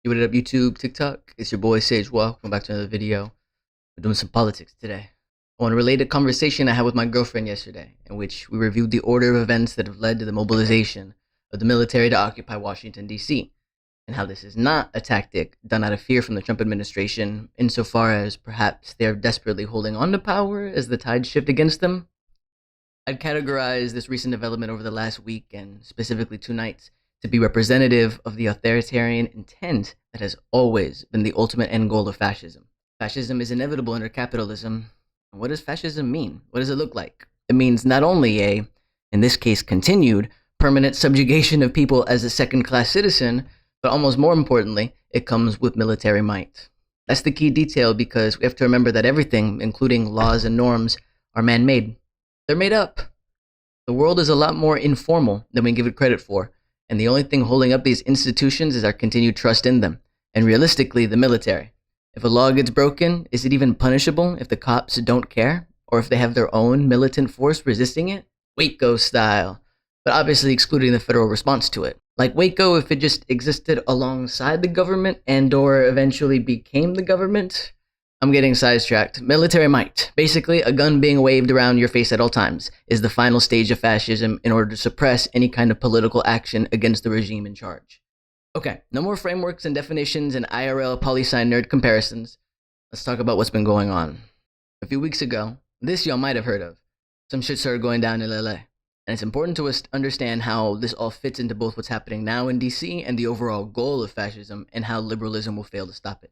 Yo, what up, YouTube, TikTok? It's your boy Sage Joaq. Welcome back to another video. We're doing some politics today. I want to relate a conversation I had with my girlfriend yesterday, in which we reviewed the order of events that have led to the mobilization of the military to occupy Washington, D.C., and how this is not a tactic done out of fear from the Trump administration, insofar as perhaps they're desperately holding on to power as the tides shift against them. I'd categorize this recent development over the last week, and specifically 2 nights, to be representative of the authoritarian intent that has always been the ultimate end goal of fascism. Fascism is inevitable under capitalism. And what does fascism mean? What does it look like? It means not only a, in this case continued, permanent subjugation of people as a second-class citizen, but almost more importantly, it comes with military might. That's the key detail, because we have to remember that everything, including laws and norms, are man-made. They're made up. The world is a lot more informal than we give it credit for. And the only thing holding up these institutions is our continued trust in them, and realistically, the military. If a law gets broken, is it even punishable if the cops don't care? Or if they have their own militant force resisting it? Waco style, but obviously excluding the federal response to it. Like Waco, if it just existed alongside the government and/or eventually became the government. I'm getting sidetracked. Military might, basically a gun being waved around your face at all times, is the final stage of fascism in order to suppress any kind of political action against the regime in charge. Okay, no more frameworks and definitions and IRL poli-sci nerd comparisons. Let's talk about what's been going on. A few weeks ago, this y'all might have heard of, some shit started going down in LA. And it's important to us to understand how this all fits into both what's happening now in DC and the overall goal of fascism, and how liberalism will fail to stop it.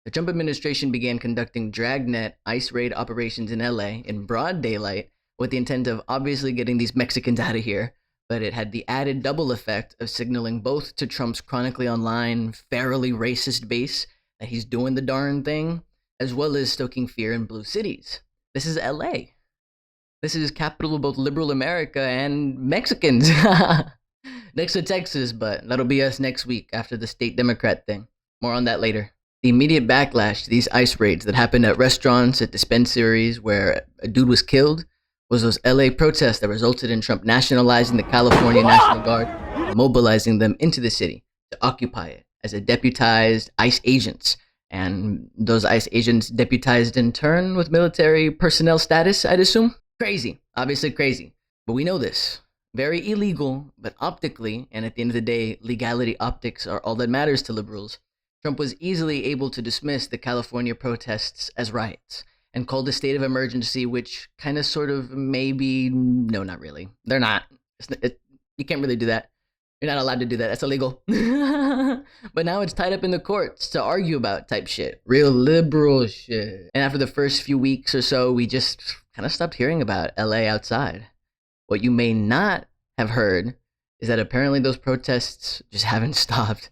The Trump administration began conducting dragnet ICE raid operations in LA in broad daylight with the intent of obviously getting these Mexicans out of here, but it had the added double effect of signaling both to Trump's chronically online, fairly racist base that he's doing the darn thing, as well as stoking fear in blue cities. This is LA. This is capital of both liberal America and Mexicans. Next to Texas, but that'll be us next week after the state Democrat thing. More on that later. The immediate backlash to these ICE raids that happened at restaurants, at dispensaries where a dude was killed, was those LA protests that resulted in Trump nationalizing the California National Guard and mobilizing them into the city to occupy it as a deputized ICE agents. And those ICE agents deputized in turn with military personnel status, I'd assume. Crazy, obviously crazy. But we know this. Very illegal, but optically, and at the end of the day, legality optics are all that matters to liberals. Trump was easily able to dismiss the California protests as riots and called a state of emergency, which kind of sort of maybe, no, not really. They're not. You can't really do that. You're not allowed to do that. That's illegal. But now it's tied up in the courts to argue about type shit. Real liberal shit. And after the first few weeks or so, we just kind of stopped hearing about LA outside. What you may not have heard is that apparently those protests just haven't stopped.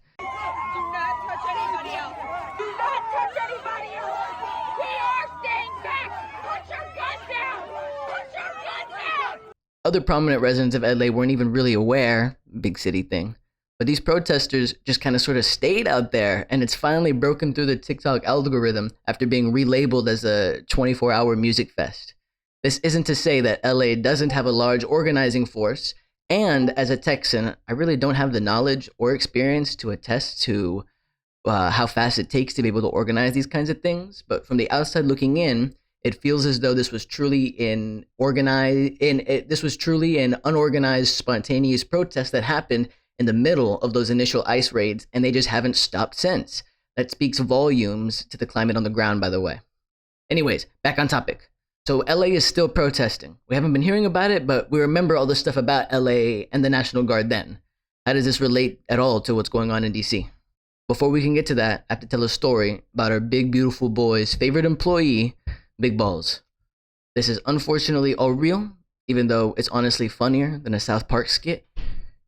Other prominent residents of LA weren't even really aware, big city thing, but these protesters just kind of sort of stayed out there, and it's finally broken through the TikTok algorithm after being relabeled as a 24-hour music fest. This isn't to say that LA doesn't have a large organizing force, and as a Texan, I really don't have the knowledge or experience to attest to how fast it takes to be able to organize these kinds of things, but from the outside looking in, it feels as though this was truly an unorganized, spontaneous protest that happened in the middle of those initial ICE raids, and they just haven't stopped since. That speaks volumes to the climate on the ground, by the way. Anyways, back on topic. So LA is still protesting. We haven't been hearing about it, but we remember all the stuff about LA and the National Guard then. How does this relate at all to what's going on in DC? Before we can get to that, I have to tell a story about our big, beautiful boy's favorite employee, Big Balls. This is unfortunately all real, even though it's honestly funnier than a South Park skit.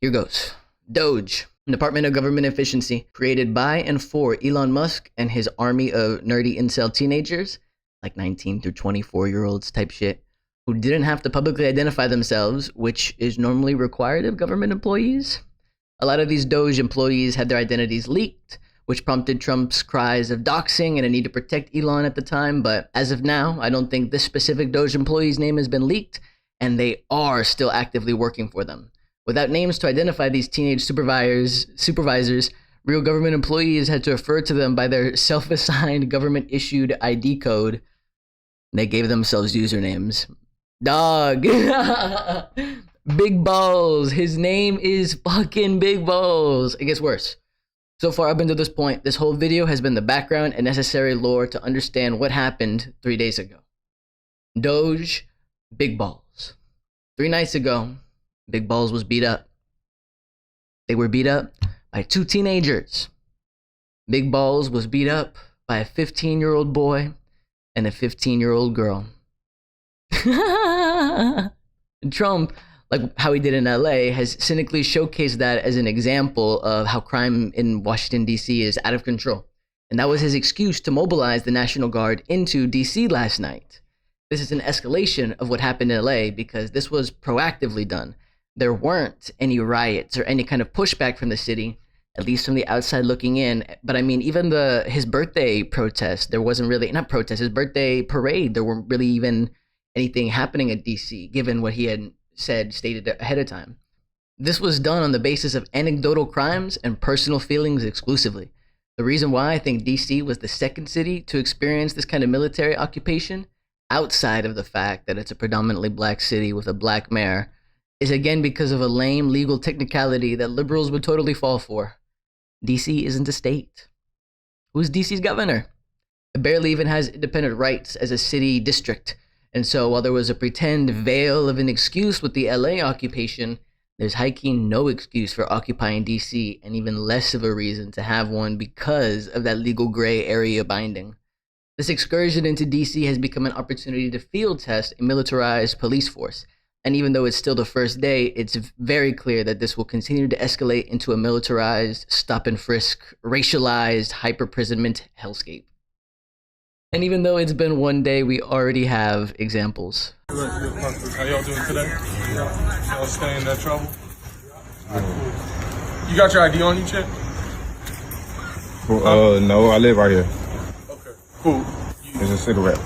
Here goes. Doge, Department of Government Efficiency, created by and for Elon Musk and his army of nerdy incel teenagers, like 19 through 24-year-olds type shit, who didn't have to publicly identify themselves, which is normally required of government employees. A lot of these Doge employees had their identities leaked, which prompted Trump's cries of doxing and a need to protect Elon at the time. But as of now, I don't think this specific Doge employee's name has been leaked, and they are still actively working for them. Without names to identify these teenage supervisors, Real government employees had to refer to them by their self-assigned government-issued ID code. They gave themselves usernames. Dog. Big Balls. His name is fucking Big Balls. It gets worse. So far up until this point, this whole video has been the background and necessary lore to understand what happened 3 days ago. Doge, Big Balls. 3 nights ago, Big Balls was beat up. They were beat up by 2 teenagers. Big Balls was beat up by a 15-year-old boy and a 15-year-old girl. Trump, like how he did in LA, has cynically showcased that as an example of how crime in Washington, D.C. is out of control. And that was his excuse to mobilize the National Guard into D.C. last night. This is an escalation of what happened in LA because this was proactively done. There weren't any riots or any kind of pushback from the city, at least from the outside looking in. But I mean, even his birthday protest, there wasn't really, not protest, his birthday parade, there weren't really even anything happening at DC, given what he had stated ahead of time. This was done on the basis of anecdotal crimes and personal feelings exclusively. The reason why I think DC was the second city to experience this kind of military occupation, outside of the fact that it's a predominantly black city with a black mayor, is again because of a lame legal technicality that liberals would totally fall for. DC isn't a state. Who's DC's governor? It barely even has independent rights as a city district. And so while there was a pretend veil of an excuse with the LA occupation, there's high-key no excuse for occupying DC, and even less of a reason to have one because of that legal gray area binding. This excursion into DC has become an opportunity to field test a militarized police force. And even though it's still the first day, it's very clear that this will continue to escalate into a militarized, stop and frisk, racialized, hyper-imprisonment hellscape. And even though it's been 1 day, we already have examples. How y'all doing today? Y'all staying in that trouble? You got your ID on you, Chip? No, I live right here. Okay, cool. It's a cigarette.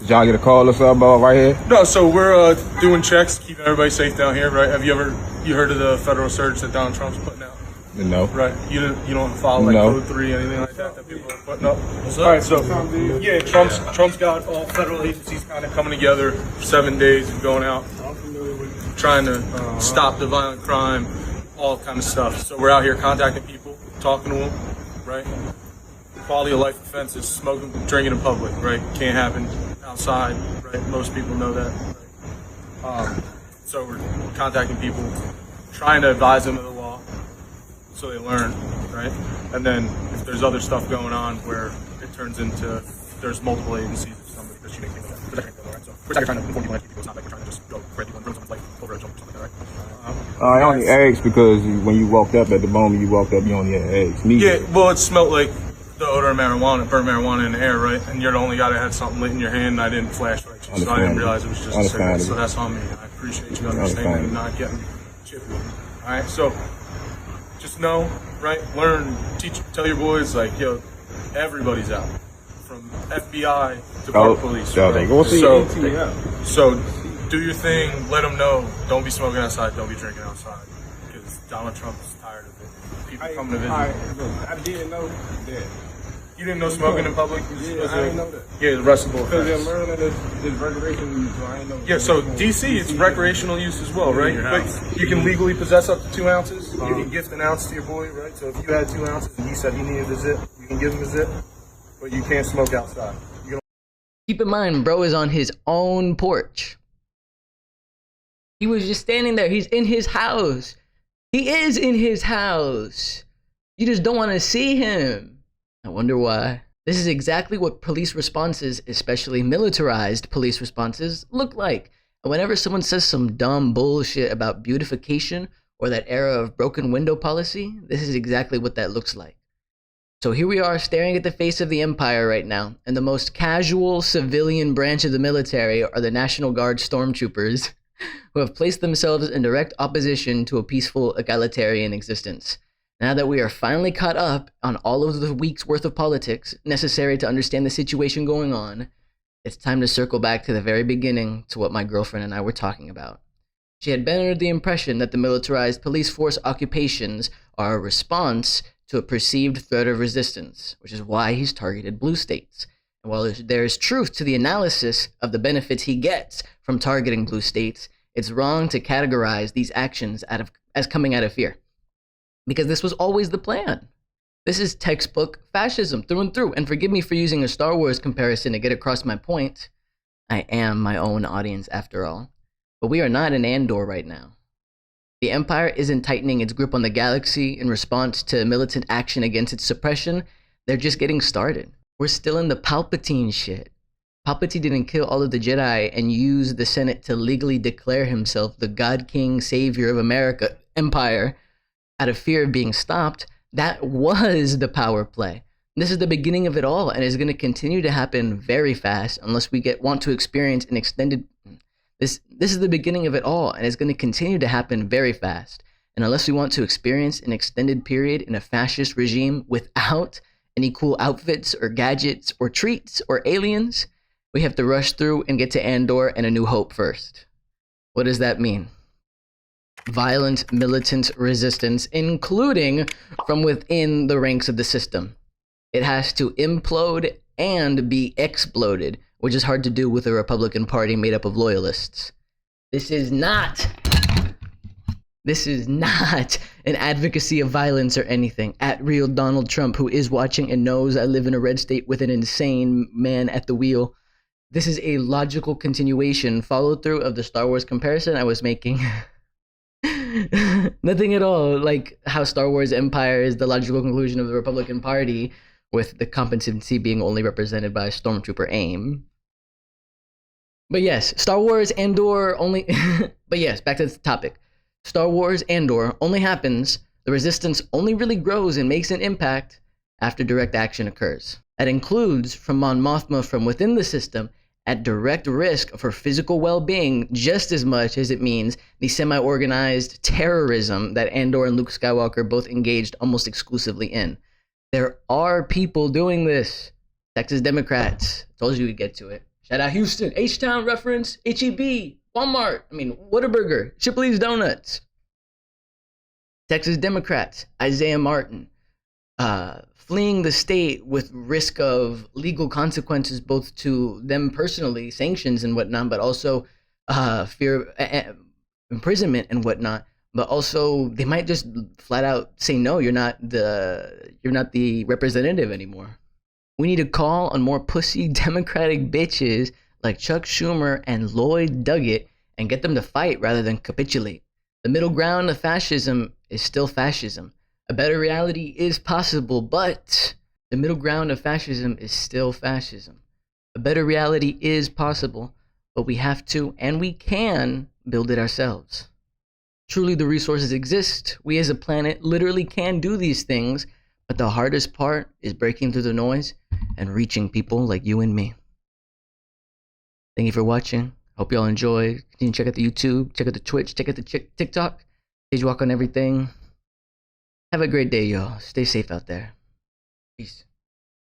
Did y'all get a call or something about right here? No, so we're doing checks, keeping everybody safe down here, right? Have you heard of the federal surge that Donald Trump's putting out? No. Right. You don't follow like No. Code 3, anything like that people are putting up? All right, so yeah, Trump's got all federal agencies kind of coming together for 7 days and going out, trying to stop the violent crime, all kind of stuff. So we're out here contacting people, talking to them, right? Quality of life offenses, smoking, drinking in public, right? Can't happen outside, right? Most people know that. Right? So we're contacting people, trying to advise them of the law, so they learn, right? And then if there's other stuff going on where it turns into there's multiple agencies or something that you make things like that. Right? So we're trying to inform people, like people. It's not like we're trying to just go grab people and ruin someone's life over a jump or something like that, right? I only asked because when you walked up, at the moment you walked up, you only had eggs. Yeah, well, it smelled like the odor of marijuana, burnt marijuana in the air, right? And you're the only guy that had something lit in your hand, and I didn't flash right, so I didn't realize it was just a cigarette. So that's on me. I appreciate you understanding and not getting chippy. All right, so just know, right? Learn, teach, tell your boys, like, yo, everybody's out, from FBI to park police. Right? So do your thing. Let them know. Don't be smoking outside. Don't be drinking outside, because Donald Trump is tired of it. People coming to visit. I didn't know that. You didn't know smoking in public? Yeah, I didn't know that. Yeah, the arrestable Because offense. they're learning this recreational use, so I didn't know. Yeah, so DC, it's recreational use as well, right? But you can legally possess up to 2 ounces. You can gift an ounce to your boy, right? So if you had 2 ounces and he said he needed a zip, you can give him a zip, but you can't smoke outside. Keep in mind, bro is on his own porch. He was just standing there. He's in his house. He is in his house. You just don't want to see him. I wonder why. This is exactly what police responses, especially militarized police responses, look like. And whenever someone says some dumb bullshit about beautification or that era of broken window policy, this is exactly what that looks like. So here we are staring at the face of the empire right now, and the most casual civilian branch of the military are the National Guard stormtroopers who have placed themselves in direct opposition to a peaceful egalitarian existence. Now that we are finally caught up on all of the week's worth of politics necessary to understand the situation going on, it's time to circle back to the very beginning, to what my girlfriend and I were talking about. She had been under the impression that the militarized police force occupations are a response to a perceived threat of resistance, which is why he's targeted blue states. And while there's truth to the analysis of the benefits he gets from targeting blue states, it's wrong to categorize these actions as coming out of fear. Because this was always the plan. This is textbook fascism through and through. And forgive me for using a Star Wars comparison to get across my point. I am my own audience after all. But we are not in Andor right now. The Empire isn't tightening its grip on the galaxy in response to militant action against its suppression. They're just getting started. We're still in the Palpatine shit. Palpatine didn't kill all of the Jedi and use the Senate to legally declare himself the God King Savior of America Empire out of fear of being stopped. That was the power play. This is the beginning of it all, and is going to continue to happen very fast unless we want to experience an extended. This is the beginning of it all, and it's going to continue to happen very fast. And unless we want to experience an extended period in a fascist regime without any cool outfits or gadgets or treats or aliens, we have to rush through and get to Andor and A New Hope first. What does that mean? Violent militant resistance, including from within the ranks of the system. It has to implode and be exploded, which is hard to do with a Republican Party made up of loyalists. This is not an advocacy of violence or anything. At real Donald Trump, who is watching and knows I live in a red state with an insane man at the wheel. This is a logical continuation, follow through of the Star Wars comparison I was making. Nothing at all like how Star Wars Empire is the logical conclusion of the Republican Party, with the competency being only represented by Stormtrooper AIM. But yes, Star Wars Andor only... But yes, back to the topic. Star Wars Andor only happens, the resistance only really grows and makes an impact after direct action occurs. That includes from Mon Mothma from within the system at direct risk of her physical well-being just as much as it means the semi-organized terrorism that Andor and Luke Skywalker both engaged almost exclusively in. There are people doing this. Texas Democrats. Told you we'd get to it. Shout out Houston. H-Town reference. H-E-B. Walmart. Whataburger. Shipley's Donuts. Texas Democrats. Isaiah Martin. Fleeing the state with risk of legal consequences both to them personally, sanctions and whatnot, but also fear of imprisonment and whatnot. But also they might just flat out say, no, you're not the representative anymore. We need to call on more pussy Democratic bitches like Chuck Schumer and Lloyd Doggett and get them to fight rather than capitulate. The middle ground of fascism is still fascism. A better reality is possible, but the middle ground of fascism is still fascism. A better reality is possible, but we have to and we can build it ourselves. Truly, the resources exist. We as a planet literally can do these things, but the hardest part is breaking through the noise and reaching people like you and me. Thank you for watching. Hope y'all enjoy. Continue to check out the YouTube, check out the Twitch, check out the TikTok. Joaq on everything. Have a great day, y'all. Stay safe out there. Peace.